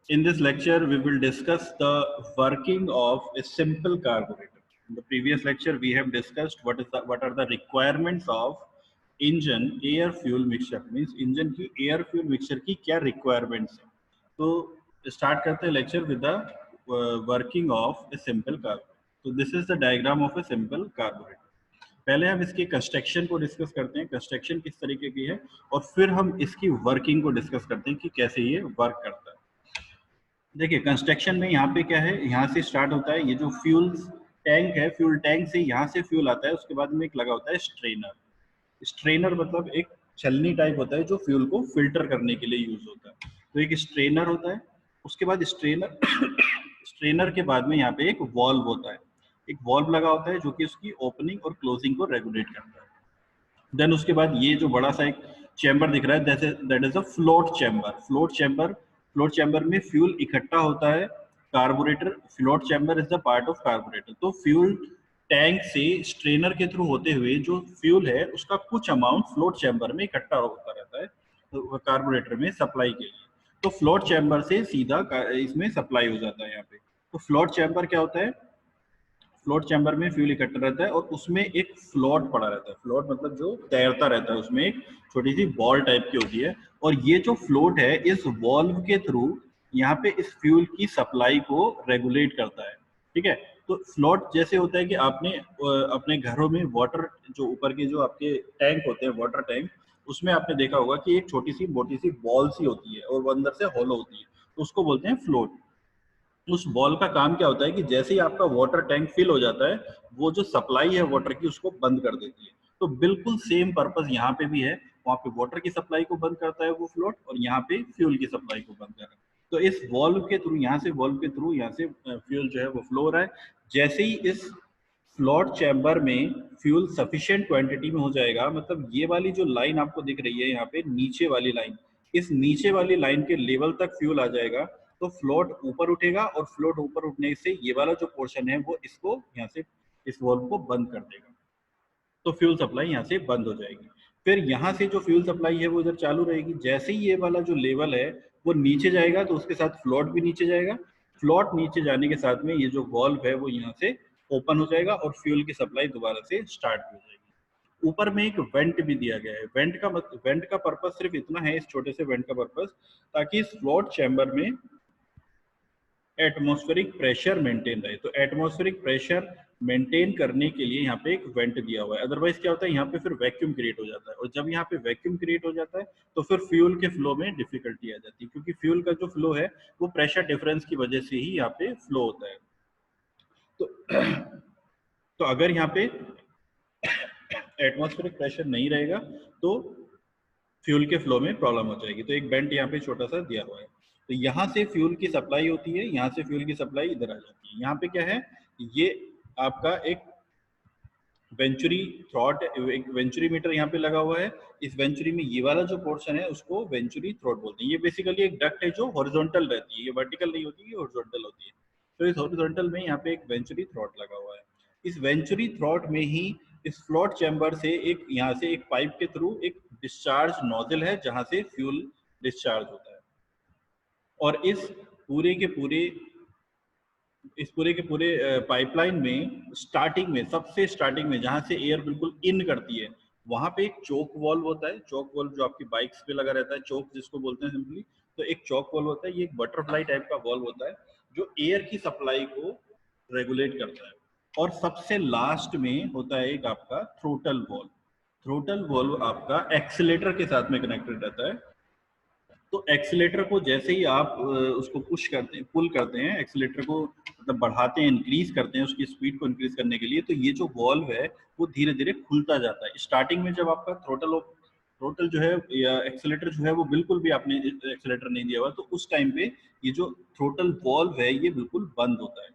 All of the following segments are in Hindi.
In this lecture, we will discuss the working of a simple carburetor. In the previous lecture, we have discussed what are the requirements of engine air fuel mixture. Means engine की air fuel mixture की क्या requirements है. तो start करते हैं lecture with the working of a simple carburetor. So this is the diagram of a simple carburetor. पहले हम इसके कंस्ट्रक्शन को डिस्कस करते हैं, कंस्ट्रक्शन किस तरीके की है, और फिर हम इसकी वर्किंग को डिस्कस करते हैं कि कैसे ये वर्क करता है. देखिए कंस्ट्रक्शन में यहाँ पे क्या है, यहाँ से स्टार्ट होता है. ये जो फ्यूल टैंक है, फ्यूल टैंक से यहाँ से फ्यूल आता है. उसके बाद में एक लगा होता है स्ट्रेनर. स्ट्रेनर मतलब एक छलनी टाइप होता है जो फ्यूल को फिल्टर करने के लिए यूज होता है. तो एक स्ट्रेनर होता है. उसके बाद स्ट्रेनर स्ट्रेनर के बाद में यहाँ पे एक वॉल्व होता है. एक वॉल्व लगा होता है जो कि उसकी ओपनिंग और क्लोजिंग को रेगुलेट करता है. देन उसके बाद ये जो बड़ा सा एक चैम्बर दिख रहा है, that is a float chamber. Float chamber में फ्यूल इकट्ठा होता है. Carburettor, float chamber is the part of carburettor. तो फ्यूल टैंक से स्ट्रेनर के थ्रू होते हुए जो फ्यूल है उसका कुछ अमाउंट फ्लोट चैम्बर में इकट्ठा होता रहता है कार्बोरेटर में सप्लाई के लिए. तो फ्लोट चैम्बर से सीधा इसमें सप्लाई हो जाता है यहाँ पे. तो फ्लोट चैम्बर क्या होता है, फ्लोट चैम्बर में फ्यूल इकट्ठा रहता है और उसमें एक फ्लोट पड़ा रहता है. फ्लोट मतलब जो तैरता रहता है, उसमें एक छोटी सी बॉल टाइप की होती है. और ये जो फ्लोट है इस वॉल्व के थ्रू यहाँ पे इस फ्यूल की सप्लाई को रेगुलेट करता है. ठीक है. तो फ्लोट जैसे होता है कि आपने अपने घरों में वाटर जो ऊपर के जो आपके टैंक होते हैं, वाटर टैंक, उसमें आपने देखा होगा कि एक छोटी सी मोटी सी बॉल सी होती है और वो अंदर से होलो होती है. तो उसको बोलते हैं फ्लोट. उस बॉल का काम क्या होता है कि जैसे ही आपका वाटर टैंक फिल हो जाता है, वो जो सप्लाई है वाटर की उसको बंद कर देती है. तो बिल्कुल सेम पर्पस यहाँ पे भी है. वहाँ पे वाटर की सप्लाई को बंद करता है वो फ्लोट, और यहाँ पे फ्यूल की सप्लाई को बंद कर रहा है. तो इस वॉल्व के थ्रू, यहाँ से वॉल्व के थ्रू यहाँ से फ्यूल जो है वो फ्लो हो रहा है. जैसे ही इस फ्लोट चैम्बर में फ्यूल सफिशिएंट क्वांटिटी में हो जाएगा, मतलब ये वाली जो लाइन आपको दिख रही है यहाँ पे, नीचे वाली लाइन, इस नीचे वाली लाइन के लेवल तक फ्यूल आ जाएगा तो फ्लोट ऊपर उठेगा, और फ्लोट ऊपर उठने से ये वाला जो पोर्शन है वो इसको यहाँ से इस वॉल्व को बंद कर देगा. तो फ्यूल सप्लाई यहाँ से बंद हो जाएगी. फिर यहाँ से जो फ्यूल सप्लाई है वो इधर चालू रहेगी. जैसे ही ये वाला जो लेवल है वो नीचे जाएगा तो उसके साथ फ्लोट भी नीचे जाएगा. फ्लोट नीचे जाने के साथ में ये जो वॉल्व है वो यहाँ से ओपन हो जाएगा और फ्यूल की सप्लाई दोबारा से स्टार्ट हो जाएगी. ऊपर में एक वेंट भी दिया गया है. वेंट का पर्पस सिर्फ इतना है, इस छोटे से वेंट का पर्पस, ताकि इस फ्लोट चैम्बर में एटमॉस्फेरिक प्रेशर मेंटेन रहे. तो एटमॉस्फेरिक प्रेशर मेंटेन करने के लिए यहाँ पे एक वेंट दिया हुआ है. अदरवाइज क्या होता है, यहाँ पे फिर वैक्यूम क्रिएट हो जाता है, और जब यहाँ पे वैक्यूम क्रिएट हो जाता है तो फिर फ्यूल के फ्लो में डिफिकल्टी आ जाती है, क्योंकि फ्यूल का जो फ्लो है वो प्रेशर डिफरेंस की वजह से ही यहाँ पे फ्लो होता है. तो अगर यहाँ पे एटमॉस्फेरिक प्रेशर नहीं रहेगा तो फ्यूल के फ्लो में प्रॉब्लम हो जाएगी. तो एक बेंट यहाँ पे छोटा सा दिया हुआ है. तो यहाँ से फ्यूल की सप्लाई होती है, यहाँ से फ्यूल की सप्लाई इधर आ जाती है. यहाँ पे क्या है, ये आपका एक वेंचुरी थ्रॉट, एक वेंचुरी मीटर यहाँ पे लगा हुआ है. इस वेंचुरी में ये वाला जो पोर्शन है उसको वेंचुरी थ्रॉट बोलते हैं. ये बेसिकली एक डक्ट है जो हॉरिजॉन्टल रहती है, ये वर्टिकल नहीं होती, ये हॉरिजॉन्टल होती है. तो इस हॉरिजॉन्टल में यहाँ पे एक वेंचुरी थ्रॉट लगा हुआ है. इस वेंचुरी थ्रॉट में ही इस फ्लोट चैम्बर से एक, यहाँ से एक पाइप के थ्रू एक डिस्चार्ज नोजल है जहां से फ्यूल डिस्चार्ज होता है. और इस पूरे के पूरे पाइपलाइन में सबसे स्टार्टिंग में जहां से एयर बिल्कुल इन करती है, वहां पे एक चोक वॉल्व होता है. चोक वॉल्व जो आपकी बाइक्स पे लगा रहता है, चोक जिसको बोलते हैं सिंपली. तो एक चोक वॉल्व होता है, ये एक बटरफ्लाई टाइप का वॉल्व होता है जो एयर की सप्लाई को रेगुलेट करता है. और सबसे लास्ट में होता है एक आपका थ्रोटल वॉल्व. थ्रोटल वॉल्व आपका एक्सीलेटर के साथ में कनेक्टेड रहता है. तो एक्सीलेटर को जैसे ही आप उसको पुश करते हैं, पुल करते हैं, एक्सीलेटर को मतलब बढ़ाते हैं, इंक्रीज करते हैं उसकी स्पीड को इंक्रीज करने के लिए, तो ये जो वॉल्व है वो धीरे धीरे खुलता जाता है. स्टार्टिंग में जब आपका थ्रोटल जो है या एक्सीलेटर जो है वो बिल्कुल भी आपने एक्सीलेटर नहीं दिया हुआ, तो उस टाइम पे ये जो थ्रोटल वॉल्व है ये बिल्कुल बंद होता है.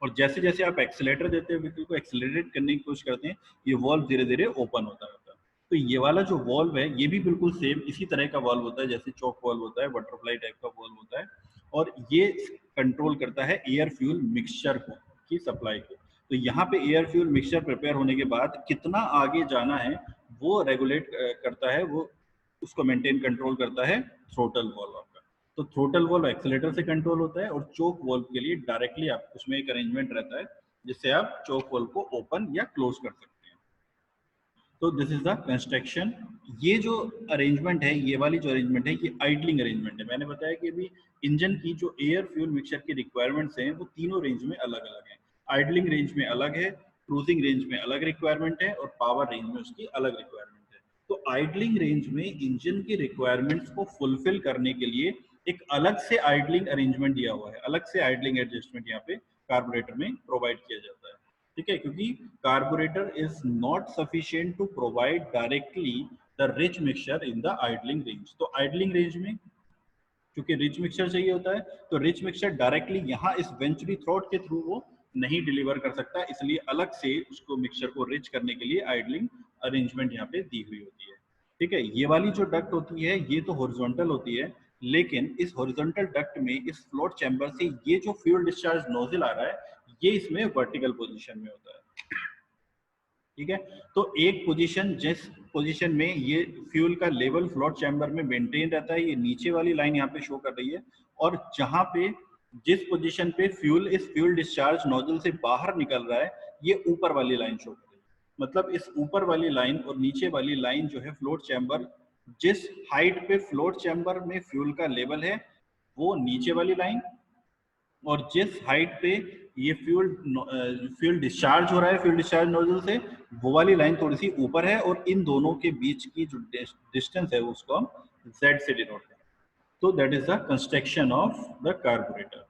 और जैसे जैसे आप एक्सीलेटर देते हैं, व्हीकल को एक्सीलरेट करने की कोशिश करते हैं, ये वॉल्व धीरे धीरे ओपन होता रहता है. तो ये वाला जो वॉल्व है ये भी बिल्कुल सेम इसी तरह का वॉल्व होता है जैसे चौक वॉल्व होता है, बटरफ्लाई टाइप का वॉल्व होता है. और ये कंट्रोल करता है एयर फ्यूल मिक्सचर को, की सप्लाई को. तो यहाँ पे एयर फ्यूल मिक्सचर प्रिपेयर होने के बाद कितना आगे जाना है वो रेगुलेट करता है, वो उसको मेंटेन कंट्रोल करता है थ्रोटल वॉल्व आपका. तो थ्रोटल वॉल्व एक्सेलेरेटर से कंट्रोल होता है, और चोक वॉल्व के लिए डायरेक्टली आप उसमें एक अरेंजमेंट रहता है जिससे आप चोक वॉल्व को ओपन या क्लोज कर सकते हैं। तो दिस इज द कंस्ट्रक्शन। ये जो अरेंजमेंट है, ये वाली जो अरेंजमेंट है, ये आइडलिंग अरेंजमेंट है। मैंने बताया कि अभी इंजन की जो एयर फ्यूल मिक्सचर की रिक्वायरमेंट्स हैं वो तीनों रेंज में अलग अलग है। आइडलिंग रेंज में अलग है, क्रूजिंग रेंज में अलग रिक्वायरमेंट है, और पावर रेंज में उसकी अलग रिक्वायरमेंट है। तो आइडलिंग रेंज में इंजन की रिक्वायरमेंट्स को फुलफिल करने के लिए एक अलग से आइडलिंग अरेंजमेंट दिया हुआ है, अलग से आइडलिंग एडजस्टमेंट यहाँ पे कार्बोरेटर में प्रोवाइड किया जाता है। ठीक है, क्योंकि carburettor is not sufficient to provide directly the rich mixture in the idling range. तो आइडलिंग रेंज में क्योंकि रिच मिक्सचर चाहिए होता है, तो रिच मिक्सचर डायरेक्टली यहाँ इस वेंचुरी थ्रोट के थ्रू वो नहीं डिलीवर कर सकता, इसलिए अलग से उसको मिक्सचर को रिच करने के लिए आइडलिंग अरेंजमेंट यहाँ पे दी हुई होती है। ठीक है, ये वाली जो डक्ट होती है ये तो हॉरिजॉन्टल होती है, लेकिन इस हॉरिजॉन्टल डक्ट में इस फ्लोट चैम्बर से ये जो फ्यूल डिस्चार्ज नोजल आ रहा है ये इसमें वर्टिकल पोजीशन में होता है। ठीक है, तो एक पोजीशन, जिस पोजीशन में ये फ्यूल का लेवल फ्लोट चैम्बर में मेंटेन रहता है, ये नीचे वाली लाइन यहाँ पे शो कर रही है, और जहां पे जिस पोजीशन पे फ्यूल इस फ्यूल डिस्चार्ज नोजल से बाहर निकल रहा है ये ऊपर वाली लाइन शो कर रही है। मतलब इस ऊपर वाली लाइन और नीचे वाली लाइन जो है फ्लोट चैम्बर, जिस हाइट पे फ्लोट चैम्बर में फ्यूल का लेवल है वो नीचे वाली लाइन, और जिस हाइट पे ये फ्यूल डिस्चार्ज हो रहा है फ्यूल डिस्चार्ज नोजल से, वो वाली लाइन थोड़ी सी ऊपर है, और इन दोनों के बीच की जो डिस्टेंस है उसको हम Z से डिनोट करें। तो that is the construction of the carburettor.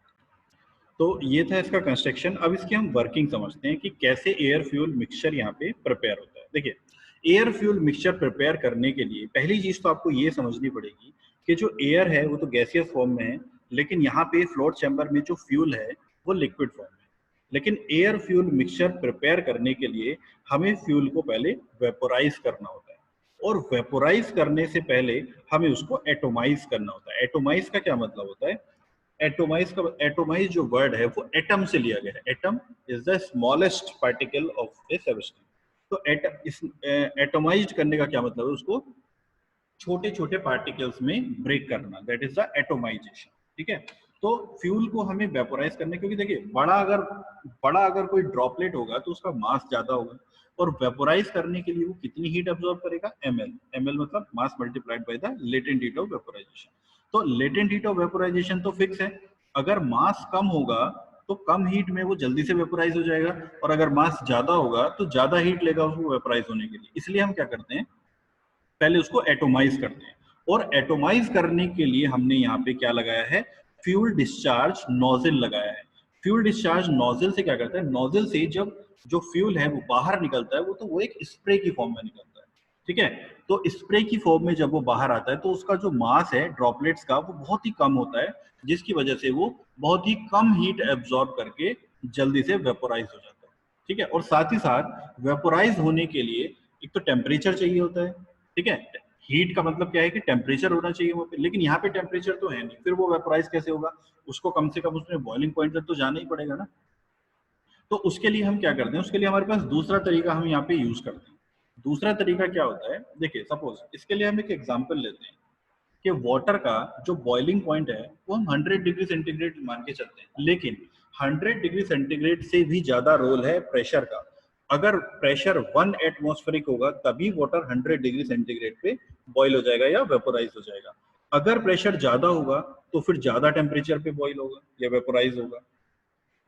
तो ये था इसका कंस्ट्रक्शन। अब इसकी हम वर्किंग समझते हैं कि कैसे एयर फ्यूल मिक्सचर यहाँ पे प्रिपेयर होता है। देखिए, एयर फ्यूल मिक्सचर प्रिपेयर करने के लिए पहली चीज तो आपको ये समझनी पड़ेगी कि जो एयर है वो तो गैसियस फॉर्म में है, लेकिन यहाँ पे फ्लोट चैम्बर में जो फ्यूल है वो लिक्विड फॉर्म में है। लेकिन एयर फ्यूल मिक्सचर प्रिपेयर करने के लिए हमें फ्यूल को पहले वेपोराइज करना होता है, और वेपोराइज करने से पहले हमें उसको एटोमाइज करना होता है। एटोमाइज का क्या मतलब होता है? एटोमाइज जो वर्ड है वो एटम से लिया गया है। Atom is the smallest particle of A substance. तो एटोमाइज करने का क्या मतलब है? उसको छोटे छोटे पार्टिकल्स में ब्रेक करना, दैट इज द एटोमाइजेशन। ठीक है, तो फ्यूल को हमें वेपोराइज करने, क्योंकि देखिए बड़ा अगर कोई ड्रॉपलेट होगा तो उसका मास ज्यादा होगा, और वेपोराइज करने के लिए वो कितनी हीट एब्जॉर्ब करेगा? ml मतलब mass multiplied by the latent heat of vaporisation. तो लेटेंट हीट ऑफ वेपोराइजेशन तो फिक्स है, अगर मास कम होगा तो कम हीट में वो जल्दी से वेपोराइज हो जाएगा, और अगर मास ज्यादा होगा तो ज्यादा हीट लेगा उसको वेपोराइज होने के लिए। इसलिए हम क्या करते हैं, पहले उसको एटोमाइज करते हैं, और एटोमाइज करने के लिए हमने यहाँ पे क्या लगाया है? फ्यूल डिस्चार्ज नोजल लगाया है। फ्यूल डिस्चार्ज नोजल से क्या करता है? नोजल से जब जो फ्यूल है वो बाहर निकलता है वो एक स्प्रे की फॉर्म में निकलता है। ठीक है, तो स्प्रे की फॉर्म में जब वो बाहर आता है तो उसका जो मास है ड्रॉपलेट्स का वो बहुत ही कम होता है, जिसकी वजह से वो बहुत ही कम हीट एब्जॉर्ब करके जल्दी से वेपोराइज हो जाता है। ठीक है, और साथ ही साथ वेपोराइज होने के लिए एक तो टेम्परेचर चाहिए होता है। ठीक है, हीट का मतलब क्या है कि टेम्परेचर होना चाहिए वहाँ पे, लेकिन यहाँ पे टेम्परेचर तो है नहीं, फिर वो वेपोराइज कैसे होगा? उसको कम से कम उसमें बॉइलिंग पॉइंट तक तो जाना ही पड़ेगा ना। तो उसके लिए हम क्या करते हैं? उसके लिए हमारे पास दूसरा तरीका हम यहाँ पे यूज करते हैं। दूसरा तरीका क्या होता है? देखिए, सपोज इसके लिए हम एक एग्जाम्पल लेते हैं कि वाटर का जो बॉइलिंग पॉइंट है वो हम 100 डिग्री सेंटीग्रेड मान के चलते हैं, लेकिन 100 डिग्री सेंटीग्रेड से भी ज्यादा रोल है प्रेशर का। अगर प्रेशर 1 एटमॉस्फेरिक होगा तभी वाटर 100 डिग्री सेंटीग्रेड पे बॉईल हो जाएगा या वेपोराइज हो जाएगा। अगर प्रेशर ज्यादा होगा तो फिर ज्यादा टेम्परेचर पे बॉईल होगा या वेपोराइज होगा,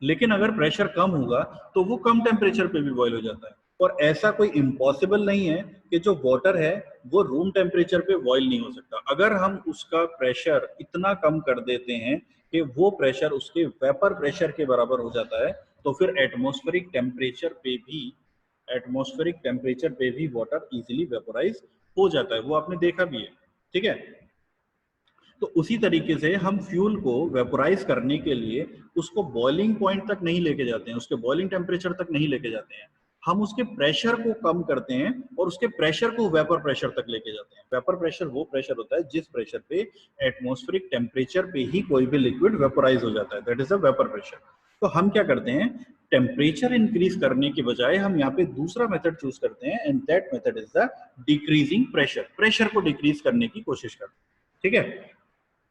लेकिन अगर प्रेशर कम होगा तो वो कम टेम्परेचर पे भी बॉईल हो जाता है। और ऐसा कोई इम्पॉसिबल नहीं है कि जो वाटर है वो रूम टेम्परेचर पे बॉईल नहीं हो सकता। अगर हम उसका प्रेशर इतना कम कर देते हैं कि वो प्रेशर उसके वेपर प्रेशर के बराबर हो जाता है, तो फिर एटमॉस्फेरिक टेम्परेचर पे भी वाटर इजीली वेपोराइज हो जाता है, वो आपने देखा भी है। ठीक है, तो उसी तरीके से हम फ्यूल को वेपोराइज करने के लिए उसको बॉइलिंग पॉइंट तक नहीं लेके जाते हैं, उसके बॉइलिंग टेम्परेचर तक नहीं लेके जाते हैं, हम उसके प्रेशर को कम करते हैं और उसके प्रेशर को वेपर प्रेशर तक लेके जाते हैं। वेपर प्रेशर वो प्रेशर होता है जिस प्रेशर पे एटमॉस्फेरिक टेम्परेचर पे ही कोई भी लिक्विड वेपोराइज हो जाता है, that is the vapour pressure. तो हम क्या करते हैं? टेम्परेचर इंक्रीज करने के बजाय हम यहाँ पे दूसरा मेथड चूज करते हैं, and that method is the decreasing pressure. Pressure को डिक्रीज करने की कोशिश करते हैं। ठीक है,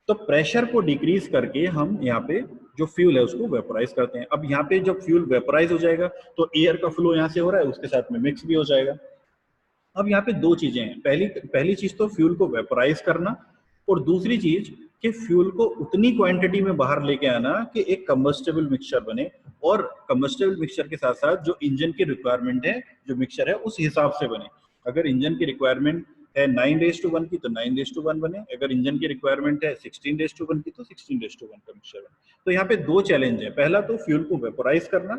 तो प्रेशर को डिक्रीज करके हम यहाँ पे जो फ्यूल है उसको वेपोराइज करते हैं। अब यहाँ पे जब फ्यूल वेपोराइज हो जाएगा तो एयर का फ्लो यहाँ से हो रहा है, उसके साथ में मिक्स भी हो जाएगा। अब यहाँ पे दो चीजें हैं, पहली चीज तो फ्यूल को वेपोराइज करना, और दूसरी चीज कि फ्यूल को उतनी क्वांटिटी में बाहर लेके आना कि एक कंबस्टेबल मिक्सचर बने, और कंबस्टेबल मिक्सचर के साथ साथ जो इंजन की रिक्वायरमेंट है, जो मिक्सचर है उस हिसाब से बने। अगर इंजन की रिक्वायरमेंट है 9:1 की तो 9:1 बने, अगर इंजन की रिक्वायरमेंट है 16:1 की तो 16:1 का मिक्सचर बने। तो यहाँ पे दो चैलेंज है, पहला तो फ्यूल को वेपोराइज करना,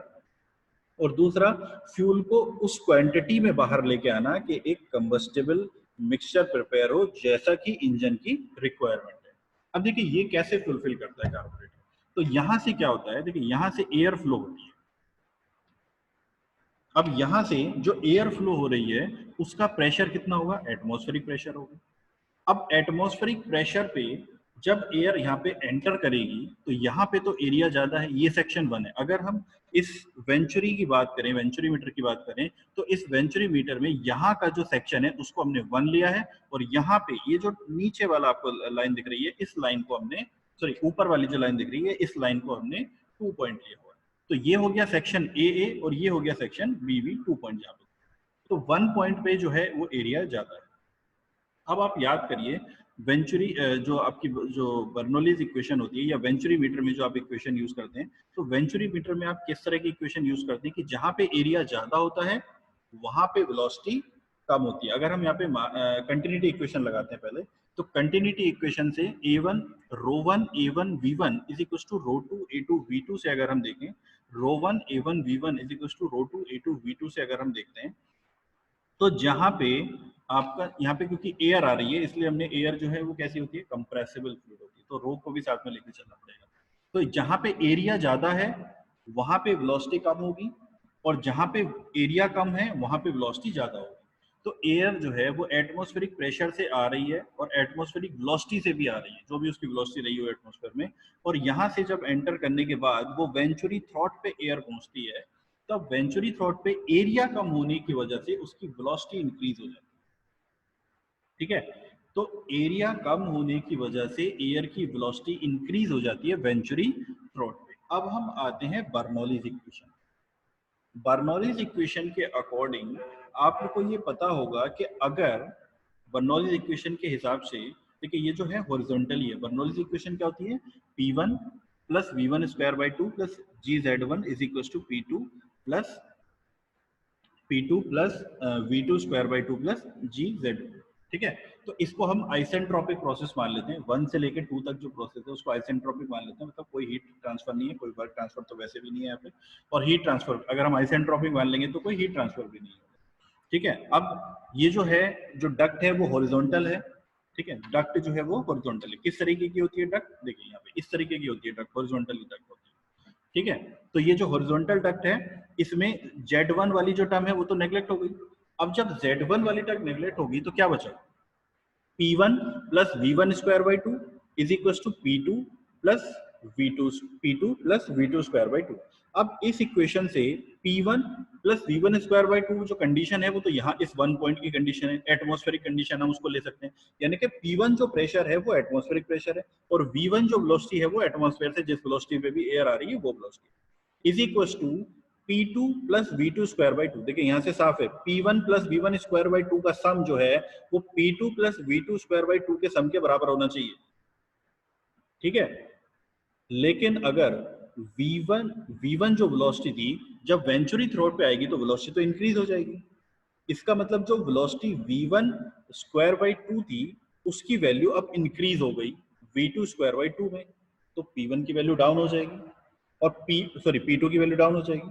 और दूसरा फ्यूल को उस क्वांटिटी में बाहर लेके आना कि एक कंबस्टेबल मिक्सचर प्रिपेयर हो जैसा कि इंजन की रिक्वायरमेंट है। अब देखिए ये कैसे फुलफिल करता है कार्बोरेटर। तो यहां से क्या होता है, देखिए यहां से एयर फ्लो होती है। अब यहां से जो एयर फ्लो हो रही है उसका प्रेशर कितना होगा, एटमॉस्फेरिक प्रेशर होगा। अब एटमॉस्फेरिक प्रेशर पे जब एयर यहाँ पे एंटर करेगी तो यहाँ पे तो एरिया ज्यादा है, ये सेक्शन 1 है। अगर हम इस वेंचुरी की बात करें, वेंचुरी मीटर की बात करें, तो इस वेंचुरी मीटर में यहाँ का जो सेक्शन है उसको हमने 1 लिया है, और यहाँ पे ये जो नीचे वाला आपको लाइन दिख रही है, इस लाइन को हमने, सॉरी ऊपर वाली जो लाइन दिख रही है इस लाइन को हमने 2 पॉइंट लिया हुआ है। तो ये हो गया सेक्शन ए और ये हो गया सेक्शन बी 2 पॉइंट यहाँ पे। तो 1 पॉइंट पे जो है वो एरिया ज्यादा है। अब आप याद करिए वेंचुरी जो आपकी जो बर्नौलीज इक्वेशन होती है या वेंचुरी मीटर में जो आप इक्वेशन यूज करते हैं, तो वेंचुरी मीटर में आप किस तरह की इक्वेशन यूज करते हैं कि जहां पे एरिया ज्यादा होता है वहां पे वेलोसिटी कम होती है। अगर हम यहाँ पे कंटिन्यूटी इक्वेशन लगाते हैं पहले, तो कंटिन्यूटी इक्वेशन से a1 ρ1 a1 v1 is equal to ρ2 a2 v2 से अगर हम देखें, ρ1 a1 v1 is equal to ρ2 a2 v2 से अगर हम देखते हैं, तो जहां पे आपका यहाँ पे क्योंकि एयर आ रही है इसलिए हमने एयर जो है वो कैसी होती है, कंप्रेसिबल फ्लूइड होती है, तो रो को भी साथ में लेकर चलना पड़ेगा। तो जहां पे एरिया ज्यादा है वहां पे वेलोसिटी कम होगी, और जहां पे एरिया कम है वहां पे वेलोसिटी ज्यादा होगी। तो एयर जो है वो एटमॉस्फेरिक प्रेशर से आ रही है और एटमॉस्फेरिक वेलोसिटी से भी आ रही है, जो भी उसकी वेलोसिटी रही हो एटमॉस्फेयर में, और यहाँ से जब एंटर करने के बाद वो वेंचुरी थ्रॉट पे एयर पहुंचती है, तब वेंचुरी थ्रॉट पे एरिया कम होने की वजह से उसकी वेलोसिटी इंक्रीज हो जाती है। ठीक है, तो एरिया कम होने की वजह से एयर की वेलोसिटी इंक्रीज हो जाती है वेंचुरी थ्रॉट पे। अब हम आते हैं बर्नौलीज इक्वेशन। बर्नौलीज इक्वेशन के अकॉर्डिंग आपको ये पता होगा कि अगर बर्नौलीज इक्वेशन के हिसाब से, देखिए ये जो है हॉरिजॉन्टली है, बर्नौलीज इक्वेशन क्या होती है, P1 plus V1 square by 2 plus GZ1 is equal to P2 plus P2 plus V2 square by 2 plus GZ। ठीक है, तो इसको हम आइसेंट्रोपिक प्रोसेस मान लेते हैं, 1 से लेकर 2 तक जो प्रोसेस है उसको आइसेंट्रोपिक मान लेते हैं, मतलब कोई हीट ट्रांसफर नहीं है, कोई वर्क ट्रांसफर तो वैसे भी नहीं है यहाँ पे, और हीट ट्रांसफर अगर हम आइसेंट्रोपिक मान लेंगे तो कोई हीट ट्रांसफर भी नहीं है। ठीक है, अब ये जो है जो डक्ट है वो हॉरिजॉन्टल है। ठीक है, डक्ट जो है वो हॉरिजॉन्टल है। किस तरीके की होती है डक्ट, देखिए यहाँ पे इस तरीके की होती है डक्ट, हॉरिजॉन्टल डक्ट होती है। ठीक है, तो ये जो हॉरिजॉन्टल डक्ट है इसमें Z1 वाली जो टर्म है वो तो नेग्लेक्ट हो गई। अब जब Z1 वाली टर्म नेग्लेक्ट होगी तो क्या बचा, P1 plus V1 square by 2 is equal to P2 plus V2 square by 2। अब इस इक्वेशन से P1 plus V1 square by 2 जो कंडीशन है वो तो यहाँ इस 1 पॉइंट की कंडीशन है, एटमॉस्फेरिक कंडीशन हम उसको ले सकते हैं, यानी कि P1 जो प्रेशर है वो एटमॉस्फेरिक प्रेशर है, और V1 जो वेलोसिटी है वो एटमॉस्फेयर से जिस वेलोसिटी पे भी एयर आ रही है वो velocity is equal to P2 plus V2 square by 2। देखिए यहाँ से साफ है, P1 plus V1 square by 2 का सम जो है वो P2 plus V2 square by 2 के सम के बराबर होना चाहिए। ठीक है, लेकिन अगर V1 जो वेलोसिटी थी जब वेंचुरी थ्रॉट पे आएगी तो वेलोसिटी तो इंक्रीज हो जाएगी। इसका मतलब जो वेलोसिटी V1 स्क्वायर बाई 2 थी उसकी वैल्यू अब इंक्रीज हो गई V2 स्क्वायर बाई 2 में, तो P1 की वैल्यू डाउन हो जाएगी और P2 की वैल्यू डाउन हो जाएगी,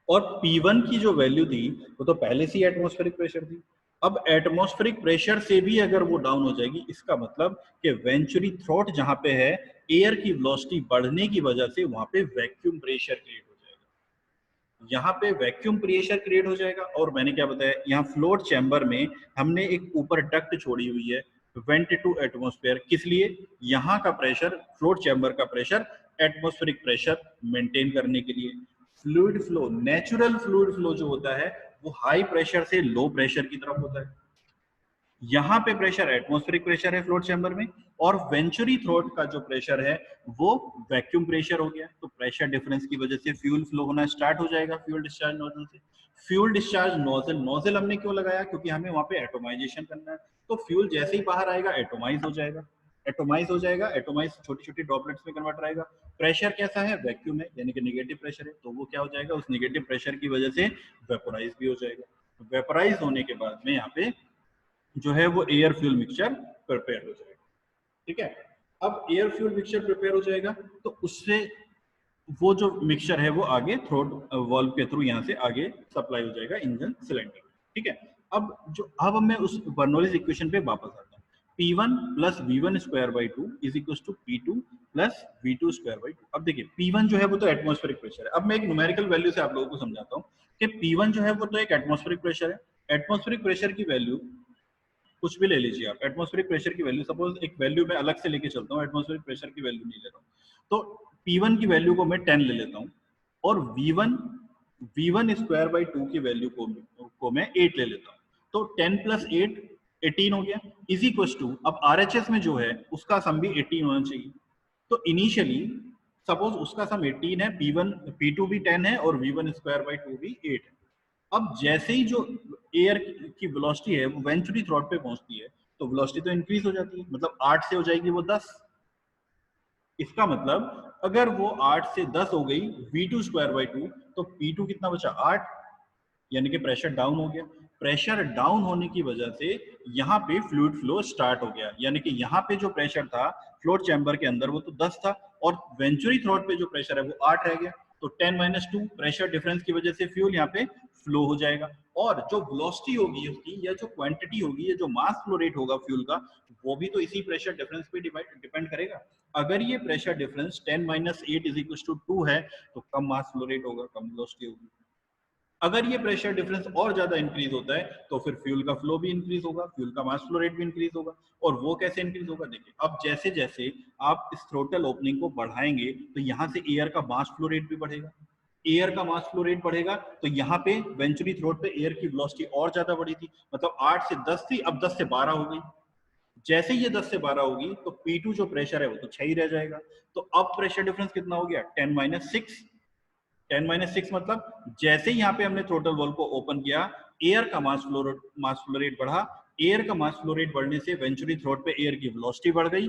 और P1 की जो वैल्यू थी वो तो पहले से ही एटमॉस्फेरिक प्रेशर थी। अब एटमॉस्फेरिक प्रेशर से भी अगर वो डाउन हो जाएगी, इसका मतलब कि वेंचुरी थ्रॉट जहां पे है एयर की वेलोसिटी बढ़ने की वजह से वहां पे वैक्यूम प्रेशर क्रिएट हो जाएगा। यहाँ पे वैक्यूम प्रेशर क्रिएट हो जाएगा, और मैंने क्या बताया, यहाँ फ्लोट चैम्बर में हमने एक ऊपर डक्ट छोड़ी हुई है वेंट टू एटमॉस्फेयर, किस लिए, यहाँ का प्रेशर, फ्लोट चैम्बर का प्रेशर एटमॉस्फेरिक प्रेशर मेंटेन करने के लिए। Fluid flow, natural fluid flow जो होता है वो हाई प्रेशर से लो प्रेशर की तरफ होता है। यहाँ पे प्रेशर एटमॉस्फेरिक प्रेशर है फ्लोट चैम्बर में, और वेंचुरी थ्रोट का जो प्रेशर है वो वैक्यूम प्रेशर हो गया। तो प्रेशर डिफरेंस की वजह से फ्यूल फ्लो होना स्टार्ट हो जाएगा फ्यूल डिस्चार्ज नोजल से। फ्यूल डिस्चार्ज नोजल, नोजल हमने क्यों लगाया, क्योंकि हमें वहां पे एटोमाइजेशन करना है। तो फ्यूल जैसे ही बाहर आएगा एटोमाइज हो जाएगा, एटोमाइज हो जाएगा, एटोमाइज छोटी छोटी ड्रॉपलेट्स में कन्वर्ट रहेगा। प्रेशर कैसा है, वैक्यूम है, यानी कि नेगेटिव प्रेशर है, तो वो क्या हो जाएगा, उस नेगेटिव प्रेशर की वजह से वेपोराइज भी हो जाएगा। वेपोराइज होने के बाद में यहाँ पे जो है वो एयर फ्यूल मिक्सचर प्रिपेयर हो जाएगा। ठीक है, अब एयर फ्यूल मिक्सचर प्रिपेयर हो जाएगा तो उससे वो जो मिक्सचर है वो आगे थ्रोट वाल्व के थ्रू यहाँ से आगे सप्लाई हो जाएगा इंजन सिलेंडर। ठीक है, अब मैं उस बर्नौलीज इक्वेशन पे वापस आता हूँ। P1 plus V1 square by 2 is equal to P2 plus V2 square by 2। अब देखिए P1 जो है वो तो एटमॉस्फेरिक प्रेशर है। अब मैं एक न्यूमेरिकल वैल्यू से आप लोगों को समझाता हूँ कि P1 जो है वो तो एक एटमॉस्फेरिक प्रेशर है। एटमॉस्फेरिक प्रेशर की वैल्यू कुछ भी ले लीजिए आप, एटमॉस्फेरिक प्रेशर की वैल्यू सपोज एक वैल्यू मैं अलग से लेके चलता हूँ, एटमॉस्फेरिक प्रेशर की वैल्यू नहीं ले रहा हूँ, तो P1 की वैल्यू को मैं 10 ले लेता हूँ और V1 स्क्वायर बाई 2 की वैल्यू को मैं 8 ले लेता हूँ। तो 10 प्लस 8 18 हो गया, इज इक्वल टू अब RHS में जो है उसका सम भी 18 होना चाहिए। तो इनिशियली सपोज उसका सम 18 है, P2 भी 10 है और V1 स्क्वायर बाई 2 भी 8 है। अब जैसे ही जो एयर की वेलोसिटी है वो वेंचुरी थ्रॉट पे पहुंचती है तो वेलोसिटी तो इंक्रीज हो जाती है, मतलब 8 से हो जाएगी वो 10। इसका मतलब अगर वो 8 से 10 हो गई V2 स्क्वायर बाई 2 तो P2 कितना बचा 8, यानी कि प्रेशर डाउन हो गया। प्रेशर डाउन होने की वजह से यहाँ पे फ्लूइड फ्लो स्टार्ट हो गया, यानी कि यहाँ पे जो प्रेशर था फ्लोट चैम्बर के अंदर वो तो 10 था और वेंचुरी थ्रॉट पे जो प्रेशर है वो 8 रह गया। तो 10 माइनस 2 प्रेशर डिफरेंस की वजह से फ्यूल यहाँ पे फ्लो हो जाएगा और जो वेलोसिटी होगी उसकी या जो क्वांटिटी होगी या जो मास फ्लो रेट होगा फ्यूल का वो भी तो इसी प्रेशर डिफरेंस पे डिपेंड करेगा। अगर ये pressure difference 10 minus 8 is equal to 2 है तो कम मास फ्लो रेट होगा, कम वेलोसिटी होगी। अगर ये प्रेशर डिफरेंस और ज्यादा इंक्रीज होता है तो फिर फ्यूल का फ्लो भी इंक्रीज होगा, फ्यूल का मास फ्लो रेट भी इंक्रीज होगा। और वो कैसे इंक्रीज होगा, देखिए अब जैसे जैसे आप इस थ्रोटल ओपनिंग को बढ़ाएंगे तो यहाँ से एयर का मास फ्लो रेट भी बढ़ेगा। एयर का मास फ्लो रेट बढ़ेगा तो यहाँ पे वेंचुरी थ्रोट पे एयर की वेलोसिटी और ज्यादा बढ़ी थी, मतलब 8 से 10 थी, अब 10 से 12 हो गई। जैसे ये 10 से 12 होगी तो P2 जो प्रेशर है वो तो 6 ही रह जाएगा। तो अब प्रेशर डिफरेंस कितना हो गया 10 माइनस 6। 10 - 6 मतलब जैसे ही यहाँ पे हमने थ्रोटल वॉल्व को ओपन किया एयर का मास फ्लो रेट बढ़ा। एयर का मास फ्लो रेट बढ़ने से वेंचुरी थ्रोट पे एयर की वेलोसिटी बढ़ गई,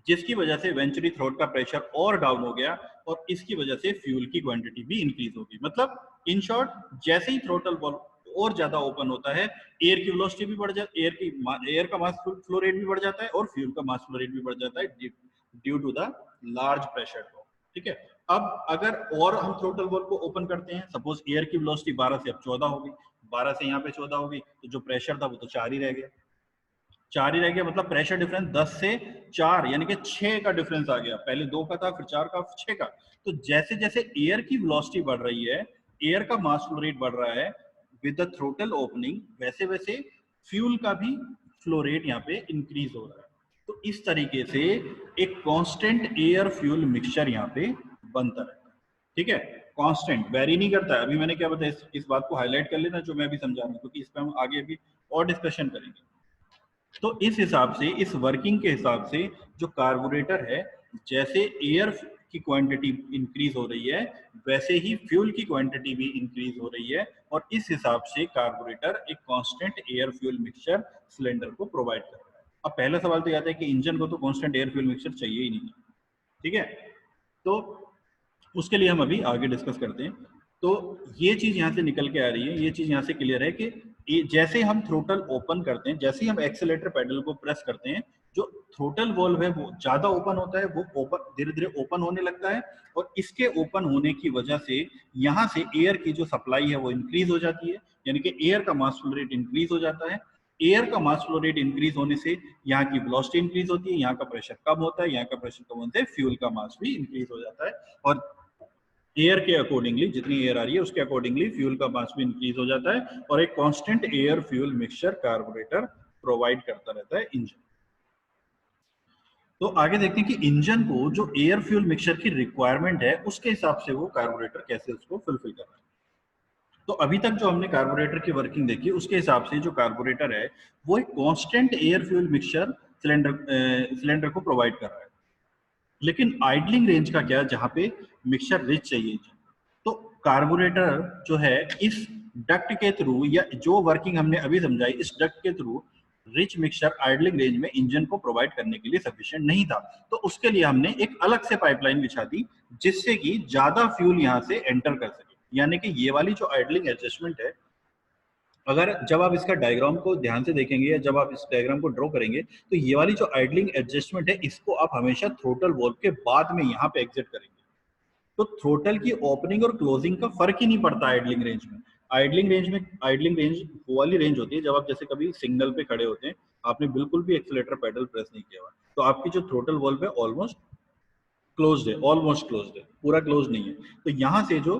जिसकी वजह से वेंचुरी थ्रोट का प्रेशर और डाउन हो गया और इसकी वजह से फ्यूल की क्वांटिटी भी इंक्रीज होगी। मतलब इन शॉर्ट जैसे ही थ्रोटल वॉल्व और ज्यादा ओपन होता है एयर की वेलोसिटी भी बढ़ जाती है, एयर का मास फ्लो रेट भी बढ़ जाता है और फ्यूल का मास फ्लो रेट भी बढ़ जाता है due to the large pressure drop. ठीक है, अब अगर और हम थ्रोटल वॉल्व को ओपन करते हैं, सपोज एयर की वेलोसिटी 12 से अब 14 हो गई, 12 से यहाँ पे 14 हो गई तो जो प्रेशर था वो तो 4 ही रह गया, 4 ही रह गया, मतलब प्रेशर डिफरेंस 10 से 4 यानी कि 6 का डिफरेंस आ गया। पहले 2 का था, फिर 4 का, 6 का। तो जैसे जैसे एयर की वेलोसिटी बढ़ रही है, एयर का मास फ्लो रेट बढ़ रहा है विद द थ्रोटल ओपनिंग, वैसे वैसे फ्यूल का भी फ्लो रेट यहाँ पे इंक्रीज हो रहा है। तो इस तरीके से एक कांस्टेंट एयर फ्यूल मिक्सचर यहाँ पे बनता रहता है। ठीक है, कांस्टेंट, वेरी नहीं करता है। अभी मैंने क्या बताया, इस बात को हाईलाइट कर लेना जो मैं अभी समझा रहा हूँ, क्योंकि इस पर हम आगे भी और डिस्कशन करेंगे। तो इस हिसाब से, इस वर्किंग के हिसाब से जो कार्बोरेटर है, जैसे एयर की क्वांटिटी इंक्रीज हो रही है वैसे ही फ्यूल की क्वांटिटी भी इंक्रीज हो रही है और इस हिसाब से कार्बोरेटर एक constant air fuel mixture cylinder को प्रोवाइड कर रहा है। अब पहला सवाल तो याद है कि इंजन को तो कांस्टेंट एयर फ्यूल मिक्सचर चाहिए ही नहीं। ठीक है, तो उसके लिए हम अभी आगे डिस्कस करते हैं। तो ये चीज यहाँ से निकल के आ रही है, ये चीज यहाँ से क्लियर है कि जैसे हम थ्रोटल ओपन करते हैं, जैसे ही हम एक्सेलेरेटर पेडल को प्रेस करते हैं, जो थ्रोटल वॉल्व है वो ज्यादा ओपन होता है, वो ओपन धीरे धीरे ओपन होने लगता है और इसके ओपन होने की वजह से यहाँ से एयर की जो सप्लाई है वो इंक्रीज हो जाती है, यानी कि एयर का मास फ्लो रेट इंक्रीज हो जाता है। एयर का मास फ्लो रेट इंक्रीज होने से यहाँ की वेलोसिटी इंक्रीज होती है, यहाँ का प्रेशर कम होता है, यहाँ का प्रेशर कम होने से फ्यूल का मास भी इंक्रीज हो जाता है और एयर के अकॉर्डिंगली, जितनी एयर आ रही है उसके अकॉर्डिंगली फ्यूल का मास भी इंक्रीज हो जाता है और एक constant air fuel mixture carburettor provide करता रहता है इंजन। तो आगे देखते हैं कि इंजन को जो एयर फ्यूल मिक्सचर की रिक्वायरमेंट है उसके हिसाब से वो कार्बोरेटर कैसे उसको फुलफिल कर रहा है। तो अभी तक जो हमने कार्बोरेटर की वर्किंग देखी उसके हिसाब से जो कार्बोरेटर है वो एक constant air fuel mixture cylinder को प्रोवाइड कर रहा है। लेकिन आइडलिंग रेंज का क्या, जहां पे मिक्सचर रिच चाहिए, तो कार्बोरेटर जो है इस डक्ट के थ्रू, या जो वर्किंग हमने अभी समझाई, इस डक्ट के through rich mixture idling range में इंजन को प्रोवाइड करने के लिए सफिशिएंट नहीं था। तो उसके लिए हमने एक अलग से पाइपलाइन बिछा दी, जिससे कि ज्यादा फ्यूल यहाँ से एंटर कर सके। यानी कि ये वाली जो आइडलिंग एडजस्टमेंट है, अगर जब आप इसका डायग्राम को ध्यान से देखेंगे या जब आप इस डायग्राम को ड्रॉ करेंगे, तो ये वाली जो आइडलिंग एडजस्टमेंट है, इसको आप हमेशा थ्रोटल वॉल्व के बाद में यहाँ पे एग्जिट करेंगे। तो थ्रोटल की ओपनिंग और क्लोजिंग का फर्क ही नहीं पड़ता आइडलिंग रेंज में। आइडलिंग रेंज वो वाली रेंज होती है जब आप जैसे कभी सिग्नल पे खड़े होते हैं, आपने बिल्कुल भी एक्सीलरेटर पेडल प्रेस नहीं किया हुआ, तो आपकी जो थ्रोटल वॉल्व है ऑलमोस्ट क्लोज्ड है, ऑलमोस्ट क्लोज्ड है, पूरा क्लोज नहीं है। तो यहाँ से जो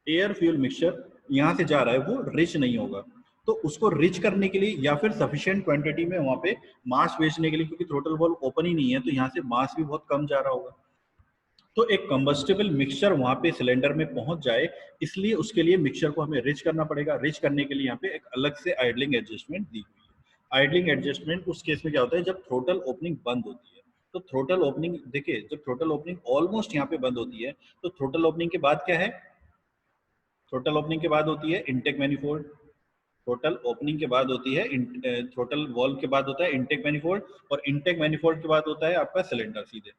एयर फ्यूल मिक्सचर यहाँ से जा रहा है वो रिच नहीं होगा। तो उसको रिच करने के लिए या फिर सफिशिएंट क्वांटिटी में वहां पे मास भेजने के लिए, क्योंकि थ्रोटल वॉल्व ओपन ही नहीं है, तो यहाँ से मास भी बहुत कम जा रहा होगा। तो एक कंबस्टिबल मिक्सचर वहां पे सिलेंडर में पहुंच जाए, इसलिए उसके लिए मिक्सचर को हमें रिच करना पड़ेगा। रिच करने के लिए यहाँ पे एक अलग से आइडलिंग एडजस्टमेंट दी हुई है। आइडलिंग एडजस्टमेंट उस केस में क्या होता है, जब थ्रोटल ओपनिंग बंद होती है। तो थ्रोटल ओपनिंग देखिए, जब थ्रोटल ओपनिंग ऑलमोस्ट यहाँ पे बंद होती है, तो थ्रोटल ओपनिंग के बाद क्या है, थ्रोटल ओपनिंग के बाद होती है इनटेक मैनिफोल्ड। थ्रोटल ओपनिंग के बाद होती है थ्रोटल वॉल्व के बाद होता है इनटेक मैनिफोल्ड, और इनटेक मैनिफोल्ड के बाद होता है आपका सिलेंडर सीधे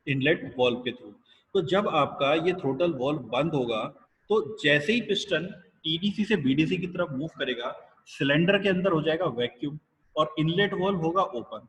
इनलेट वॉल्व के थ्रू। तो जब आपका ये थ्रोटल वॉल्व बंद होगा, तो जैसे ही पिस्टन टीडीसी से बीडीसी की तरफ मूव करेगा, सिलेंडर के अंदर हो जाएगा वैक्यूम और इनलेट वॉल्व होगा ओपन।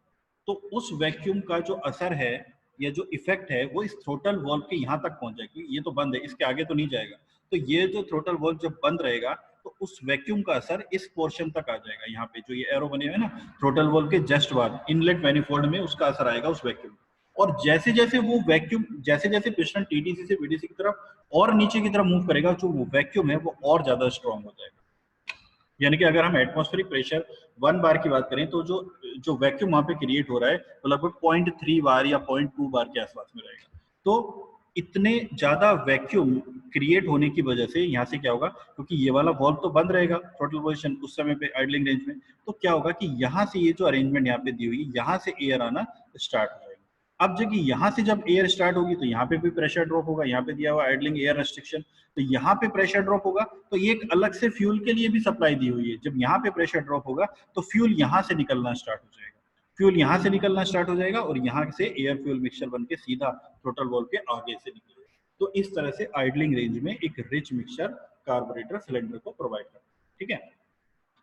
तो उस वैक्यूम का जो असर है या जो इफेक्ट है, वो इस थ्रोटल वॉल्व के यहाँ तक पहुंच जाएगी। ये तो बंद है, इसके आगे तो नहीं जाएगा। तो ये जो थ्रोटल वॉल्व जब बंद रहेगा, तो उस वैक्यूम का असर इस पोर्शन तक आ जाएगा। यहाँ पे जो ये एरो बने हुए हैं ना, थ्रोटल वॉल्व के जस्ट बाद इनलेट मैनिफोल्ड में उसका असर आएगा उस वैक्यूम। और जैसे जैसे वो वैक्यूम, जैसे जैसे पिस्टन टीडीसी से बीडीसी की तरफ और नीचे की तरफ मूव करेगा, जो वो वैक्यूम है वो और ज्यादा स्ट्रांग हो जाएगा। यानी कि अगर हम एटमॉस्फेरिक प्रेशर 1 बार की बात करें, तो जो जो वैक्यूम वहां पे क्रिएट हो रहा है वो लगभग 0.3 बार या 0.2 बार के आसपास में रहेगा। तो इतने ज्यादा वैक्यूम क्रिएट होने की वजह से यहाँ से क्या होगा, क्योंकि ये वाला वॉल्व तो बंद रहेगा थ्रोटल पोजीशन उस समय पे आइडलिंग रेंज में, तो क्या होगा कि यहाँ से ये जो अरेंजमेंट यहाँ पे दी हुई, यहाँ से एयर आना स्टार्ट हो जाएगा। अब जब यहाँ से जब एयर स्टार्ट होगी, तो यहाँ पे भी प्रेशर ड्रॉप होगा। यहाँ पे दिया हुआ आइडलिंग एयर रेस्ट्रिक्शन, तो यहाँ पे प्रेशर ड्रॉप होगा, तो ये एक अलग से फ्यूल के लिए भी सप्लाई दी हुई है। जब यहाँ पे प्रेशर ड्रॉप होगा, तो फ्यूल यहाँ से निकलना स्टार्ट हो जाएगा, फ्यूल यहाँ से निकलना स्टार्ट हो जाएगा, और यहाँ से एयर फ्यूल मिक्सचर बन के सीधा थ्रोटल वॉल्व के आगे से निकलेगा। तो इस तरह से आइडलिंग रेंज में एक रिच मिक्सचर कार्बोरेटर सिलेंडर को प्रोवाइड करता है। ठीक है,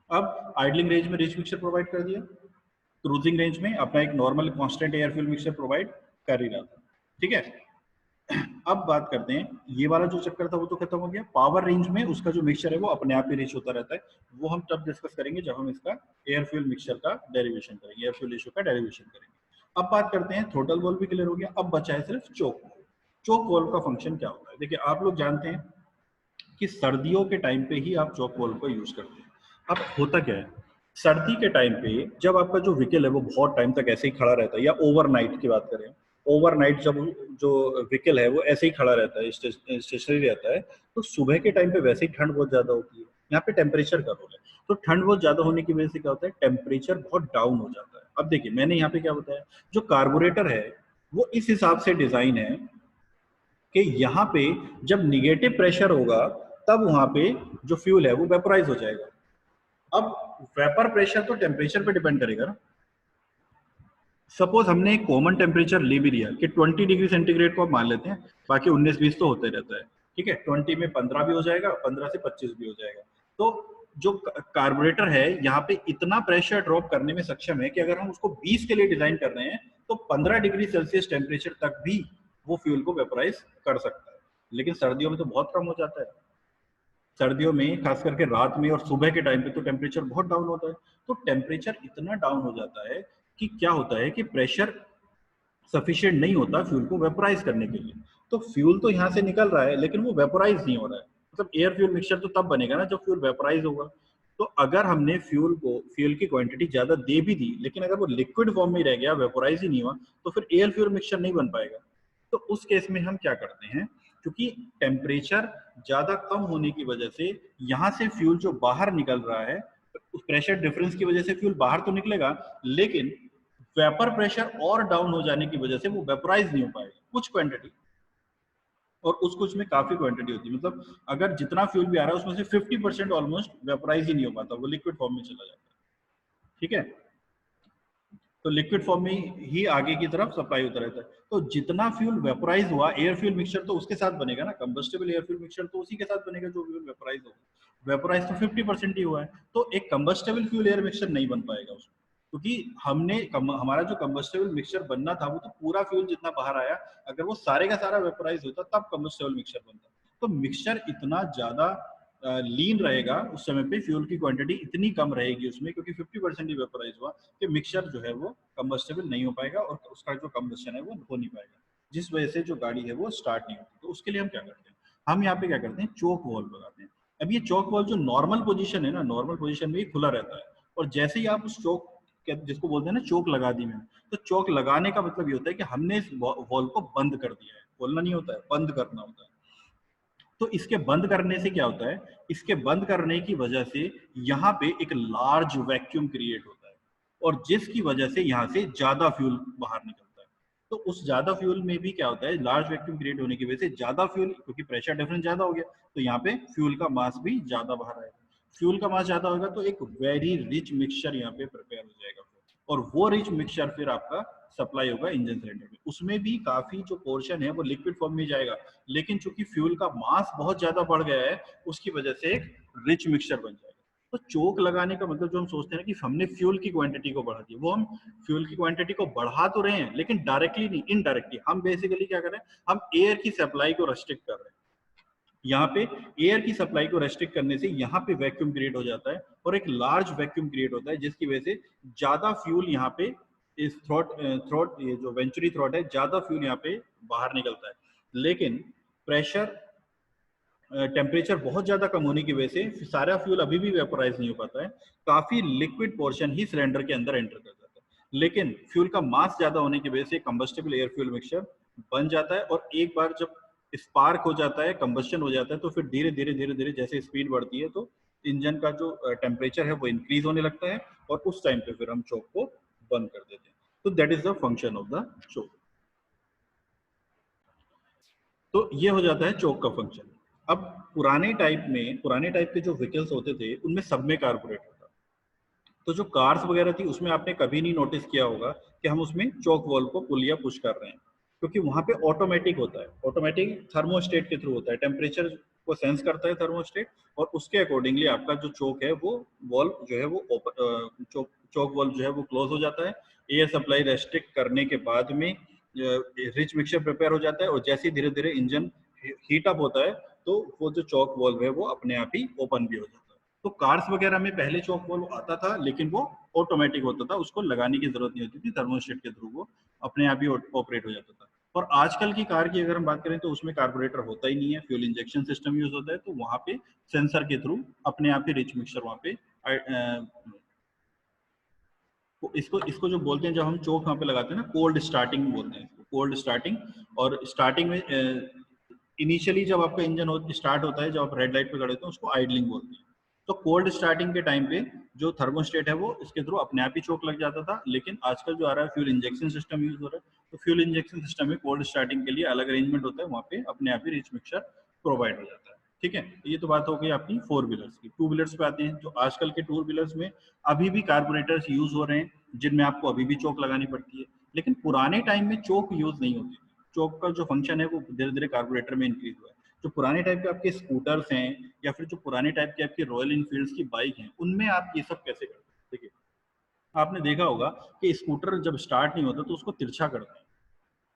अब आइडलिंग रेंज में रिच मिक्सचर प्रोवाइड कर दिया, क्रूजिंग रेंज में अपना एक normal constant air fuel mixture provide कर ही रहा था। ठीक है, अब बात करते हैं, ये वाला जो चक्कर था वो तो खत्म हो गया। पावर रेंज में उसका जो मिक्सचर है वो अपने आप ही रिच होता रहता है। वो हम तब डिस्कस करेंगे जब हम इसका एयर फ्यूल मिक्सचर का डेरिवेशन करेंगे, एयर फ्यूल रेशियो का डेरिवेशन करेंगे। अब बात करते हैं, थ्रोटल वॉल्व भी क्लियर हो गया, अब बचा है सिर्फ चोक वॉल्व। चोक वॉल्व का फंक्शन क्या होता है, देखिए आप लोग जानते हैं कि सर्दियों के टाइम पे ही आप चोक वॉल्व को यूज करते हैं। अब होता क्या है, सर्दी के टाइम पे जब आपका जो व्हीकल है वो बहुत टाइम तक ऐसे ही खड़ा रहता है, या ओवरनाइट की बात करें, ओवरनाइट जब जो व्हीकल है वो ऐसे ही खड़ा रहता है, स्टेशनरी रहता है, तो सुबह के टाइम पे वैसे ही ठंड बहुत ज्यादा होती है। यहाँ पे टेम्परेचर का रोल है, तो ठंड बहुत ज्यादा होने की वजह से क्या होता है, टेम्परेचर बहुत डाउन हो जाता है। अब देखिए मैंने यहाँ पे क्या बताया, जो कार्बोरेटर है वो इस हिसाब से डिजाइन है कि यहाँ पे जब निगेटिव प्रेशर होगा, तब वहां पे जो फ्यूल है वो वेपोराइज हो जाएगा। अब वेपर प्रेशर तो टेम्परेचर पे डिपेंड करेगा ना। सपोज हमने एक कॉमन टेम्परेचर ले भी लिया कि 20 डिग्री सेंटीग्रेड को आप मान लेते हैं, बाकी 19-20 तो होते रहता है। ठीक है, 20 में 15 भी हो जाएगा, 15 से 25 भी हो जाएगा। तो जो कार्बोरेटर है यहाँ पे इतना प्रेशर ड्रॉप करने में सक्षम है कि अगर हम उसको 20 के लिए डिजाइन कर रहे हैं, तो 15 डिग्री सेल्सियस टेम्परेचर तक भी वो फ्यूल को वेपोराइज कर सकता है। लेकिन सर्दियों में तो बहुत कम हो जाता है। सर्दियों में खास करके रात में और सुबह के टाइम पे तो टेम्परेचर बहुत डाउन होता है। तो टेम्परेचर इतना डाउन हो जाता है कि क्या होता है कि प्रेशर सफिशिएंट नहीं होता फ्यूल को वेपोराइज करने के लिए। तो फ्यूल तो यहाँ से निकल रहा है, लेकिन वो वेपोराइज नहीं हो रहा है। मतलब एयर फ्यूल मिक्सचर तो तब बनेगा ना जब फ्यूल वेपोराइज होगा। तो अगर हमने फ्यूल की क्वांटिटी ज्यादा दे भी दी, लेकिन अगर वो लिक्विड फॉर्म में रह गया, वेपोराइज ही नहीं हुआ, तो फिर एयर फ्यूल मिक्सचर नहीं बन पाएगा। तो उस केस में हम क्या करते हैं, क्योंकि टेम्परेचर ज्यादा कम होने की वजह से यहाँ से फ्यूल जो बाहर निकल रहा है उस प्रेशर डिफरेंस की वजह से फ्यूल बाहर तो निकलेगा, लेकिन वेपर प्रेशर और डाउन हो जाने की वजह से वो वेपराइज नहीं हो पाएगा कुछ क्वांटिटी, और उस कुछ में काफी क्वांटिटी होती है। मतलब अगर जितना फ्यूल भी आ रहा है उसमें से 50% ऑलमोस्ट वेपराइज ही नहीं हो पाता, वो लिक्विड फॉर्म में चला जाता है। ठीक है, तो लिक्विड फॉर्म में ही आगे की तरफ सप्लाई होता रहता है। तो जितना फ्यूल वेपराइज हुआ, एयर फ्यूल मिक्सचर तो उसके साथ बनेगा ना, कंबस्टेबल एयर फ्यूल मिक्सचर तो उसी के साथ बनेगा जो फ्यूल वेपराइज होगा। वेपराइज तो 50% ही हुआ है, तो एक कंबस्टेबल फ्यूल एयर मिक्सचर नहीं बन पाएगा उसमें, क्योंकि हमारा जो कंबस्टेबल मिक्सचर बनना था वो तो पूरा फ्यूल जितना बाहर आया, अगर वो सारे का सारा वेपराइज होता तब कंबस्टेबल मिक्सचर बनता। तो मिक्सचर इतना ज्यादा लीन रहेगा उस समय पे, फ्यूल की क्वांटिटी इतनी कम रहेगी उसमें, क्योंकि 50% ही वेपराइज हुआ, कि मिक्सचर जो है वो कंबस्टेबल नहीं हो पाएगा और उसका जो कंबस्शन है वो हो नहीं पाएगा, जिस वजह से जो गाड़ी है वो स्टार्ट नहीं होती। तो उसके लिए हम क्या करते हैं, हम यहाँ पे क्या करते हैं, चोक वॉल्व लगाते हैं। अब ये चोक वॉल्व जो नॉर्मल पोजीशन है ना, नॉर्मल पोजीशन में ही खुला रहता है, और जैसे ही आप उस चोक, जिसको बोलते हैं ना चोक लगा दी मैंने, तो चोक लगाने का मतलब ये होता है कि हमने इस वॉल्व को बंद कर दिया है, खोलना नहीं होता है, बंद करना होता है। तो इसके बंद करने से क्या होता है, इसके बंद करने की वजह से यहाँ पे एक लार्ज वैक्यूम क्रिएट होता है, और जिसकी वजह से यहाँ से ज्यादा फ्यूल बाहर निकलता है। तो उस ज्यादा फ्यूल में भी क्या होता है, लार्ज वैक्यूम क्रिएट होने की वजह से ज्यादा फ्यूल, क्योंकि प्रेशर डिफरेंस ज्यादा हो गया, तो यहाँ पे फ्यूल का मास भी ज्यादा बाहर आएगा। फ्यूल का मास ज्यादा होगा तो एक वेरी रिच मिक्सचर यहाँ पे प्रिपेयर हो जाएगा, और वो रिच मिक्सचर फिर आपका सप्लाई होगा इंजन सिलेंडर में। उसमें भी काफी जो पोर्शन है वो लिक्विड फॉर्म में जाएगा, लेकिन चूंकि फ्यूल का मास बहुत ज्यादा बढ़ गया है, उसकी वजह से एक रिच मिक्सचर बन जाएगा। तो चोक लगाने का मतलब, जो हम सोचते हैं कि हमने फ्यूल की क्वांटिटी को बढ़ा दी, वो हम फ्यूल की क्वांटिटी को बढ़ा तो रहे हैं, लेकिन डायरेक्टली नहीं, इनडायरेक्टली हम बेसिकली क्या कर रहे हैं, हम एयर की सप्लाई को रेस्ट्रिक्ट कर रहे हैं। यहाँ पे एयर की सप्लाई को रेस्ट्रिक्ट करने से यहाँ पे वैक्यूम क्रिएट हो जाता है, और एक लार्ज वैक्यूम क्रिएट होता है, जिसकी वजह से ज्यादा फ्यूल यहाँ पे इस थ्रॉट ये जो वेंचुरी थ्रॉट है, ज्यादा फ्यूल यहाँ पे बाहर निकलता है। लेकिन प्रेशर टेम्परेचर बहुत ज्यादा कम होने की वजह से सारा फ्यूल अभी भी वेपोराइज नहीं हो पाता है, काफी लिक्विड पोर्शन ही सिलेंडर के अंदर एंटर कर जाता है। लेकिन फ्यूल का मास ज्यादा होने की वजह से कंबस्टेबल एयर फ्यूल मिक्सचर बन जाता है, और एक बार जब स्पार्क हो जाता है, कंबस्शन हो जाता है, तो फिर धीरे धीरे धीरे धीरे जैसे स्पीड बढ़ती है, तो इंजन का जो टेम्परेचर है वो इंक्रीज होने लगता है, और उस टाइम पे फिर हम चोक को बंद कर देते हैं। तो that is the function of the choke. तो ये हो जाता है चोक का फंक्शन। अब पुराने टाइप के जो व्हीकल्स होते थे उनमें सब में कार्बोरेटर था। तो जो कार्स वगैरह थी उसमें आपने कभी नहीं नोटिस किया होगा कि हम उसमें चोक वॉल्व को पुल या पुश कर रहे हैं, क्योंकि वहां पे ऑटोमेटिक होता है, ऑटोमेटिक थर्मोस्टेट के थ्रू होता है, टेम्परेचर को सेंस करता है थर्मोस्टेट, और उसके अकॉर्डिंगली आपका जो चोक है वो वॉल्व जो है वो चोक वॉल्व जो है वो क्लोज हो जाता है। एयर सप्लाई रेस्ट्रिक्ट करने के बाद में रिच मिक्सचर प्रिपेयर हो जाता है, और जैसे धीरे धीरे इंजन हीट अप होता है, तो वो जो चॉक वॉल्व है वो अपने आप ही ओपन भी हो जाता है। तो कार्स वगैरह में पहले चॉक वॉल्व आता था, लेकिन वो ऑटोमेटिक होता था, उसको लगाने की जरूरत नहीं होती थी, थर्मोस्टेट के थ्रू वो अपने आप ही ऑपरेट हो जाता था। और आजकल की कार की अगर हम बात करें तो उसमें कार्बोरेटर होता ही नहीं है, फ्यूल इंजेक्शन सिस्टम यूज होता है, तो वहां पे सेंसर के थ्रू अपने आप ही रिच मिक्सचर वहां पे इसको इसको जो बोलते हैं, जब हम चोक वहां पे लगाते हैं ना, कोल्ड स्टार्टिंग बोलते हैं इसको, कोल्ड स्टार्टिंग। और स्टार्टिंग में इनिशियली जब आपका इंजन स्टार्ट होता है, जब आप रेड लाइट पे खड़े होते हैं, उसको आइडलिंग बोलते हैं। तो कोल्ड स्टार्टिंग के टाइम पे जो थर्मोस्टेट है वो इसके थ्रू अपने आप ही चोक लग जाता था, लेकिन आजकल जो आ रहा है फ्यूल इंजेक्शन सिस्टम यूज हो रहा है, तो फ्यूल इंजेक्शन सिस्टम में कोल्ड स्टार्टिंग के लिए अलग अरेंजमेंट होता है, वहाँ पे अपने आप ही रिच मिक्सचर प्रोवाइड हो जाता है। ठीक है, ये तो बात हो गई आपकी फोर व्हीलर्स की। टू व्हीलर्स पे आते हैं, जो आजकल के टू व्हीलर्स में अभी भी कार्बोरेटर्स यूज हो रहे हैं, जिनमें आपको अभी भी चोक लगानी पड़ती है, लेकिन पुराने टाइम में चोक यूज नहीं होती थी। चोक का जो फंक्शन है वो धीरे धीरे कार्बोरेटर में इंक्रीज हुआ है। जो पुराने टाइप के आपके स्कूटर्स हैं, या फिर जो पुराने टाइप के आपके रॉयल इनफील्ड की बाइक हैं, उनमें आप ये सब कैसे करते हैं? देखिए, आपने देखा होगा कि स्कूटर जब स्टार्ट नहीं होता तो उसको तिरछा करते हैं।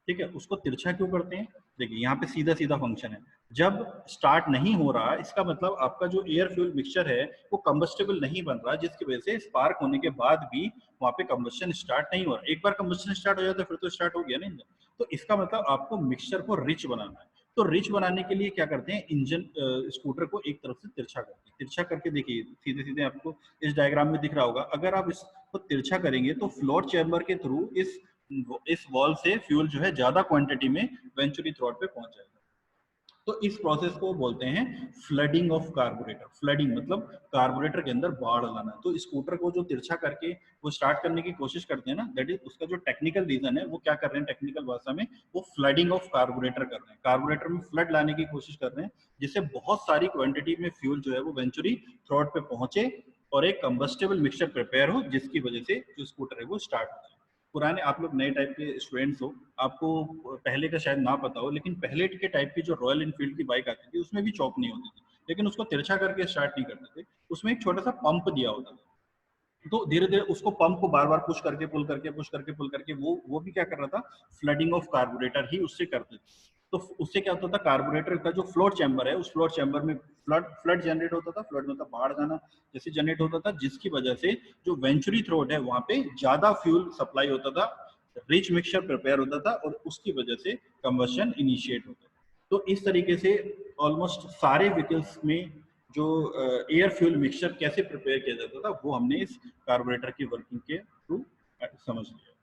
ठीक है, उसको तिरछा क्यों करते हैं? देखिए, यहाँ पे सीधा सीधा फंक्शन है। जब स्टार्ट नहीं हो रहा, इसका मतलब आपका जो एयर फ्यूल मिक्सचर है वो कंबस्टेबल नहीं बन रहा, जिसकी वजह से स्पार्क होने के बाद भी वहां पे कंबस्शन स्टार्ट नहीं हो रहा। एक बार कंबस्शन स्टार्ट हो जाता है फिर तो स्टार्ट हो गया ना इंजन। तो इसका मतलब आपको मिक्सचर को रिच बनाना है। तो रिच बनाने के लिए क्या करते हैं, इंजन स्कूटर को एक तरफ से तिरछा करते हैं। तिरछा करके देखिए, सीधे सीधे आपको इस डायग्राम में दिख रहा होगा, अगर आप इसको तिरछा करेंगे तो फ्लोट चैम्बर के थ्रू इस वॉल से फ्यूल जो है ज्यादा क्वांटिटी में वेंचुरी थ्रॉट पे पहुंच जाएगा। तो इस प्रोसेस को बोलते हैं फ्लडिंग ऑफ कार्बोरेटर। फ्लडिंग मतलब कार्बोरेटर के अंदर बाढ़ लाना। तो स्कूटर को जो तिरछा करके वो स्टार्ट करने की कोशिश करते हैं ना, दैट इज उसका जो टेक्निकल रीजन है, वो क्या कर रहे हैं टेक्निकल भाषा में, वो फ्लडिंग ऑफ कार्बोरेटर कर रहे हैं। कार्बोरेटर में फ्लड लाने की कोशिश कर रहे हैं, जिससे बहुत सारी क्वांटिटी में फ्यूल जो है वो वेंचुरी थ्रोट पे पहुंचे और एक कंबस्टेबल मिक्सचर प्रिपेयर हो, जिसकी वजह से जो स्कूटर है वो स्टार्ट हो जाए। पुराने, आप लोग नए टाइप के स्टूडेंट्स हो, आपको पहले का शायद ना पता हो, लेकिन पहले के टाइप की जो रॉयल एनफील्ड की बाइक आती थी उसमें भी चौक नहीं होती थी, लेकिन उसको तिरछा करके स्टार्ट नहीं करते थे। उसमें एक छोटा सा पंप दिया होता था, तो धीरे धीरे उसको पंप को बार बार पुश करके पुल करके पुश करके पुल करके वो भी क्या कर रहा था, फ्लडिंग ऑफ कार्बोरेटर ही उससे करते थे। तो उससे क्या होता था, कार्बोरेटर का जो फ्लोट चैम्बर है, उस फ्लोट चैम्बर में फ्लड फ्लड जनरेट होता था। फ्लड मतलब बाढ़ जाना जैसे जनरेट होता था, जिसकी वजह से जो वेंचुरी थ्रोट है वहां पे ज्यादा फ्यूल सप्लाई होता था, रिच मिक्सचर प्रिपेयर होता था, और उसकी वजह से कंबशन इनिशिएट होता था। तो इस तरीके से ऑलमोस्ट सारे व्हीकल्स में जो एयर फ्यूल मिक्सचर कैसे प्रिपेयर किया जाता था, वो हमने इस कार्बोरेटर की वर्किंग के थ्रू समझ लिया।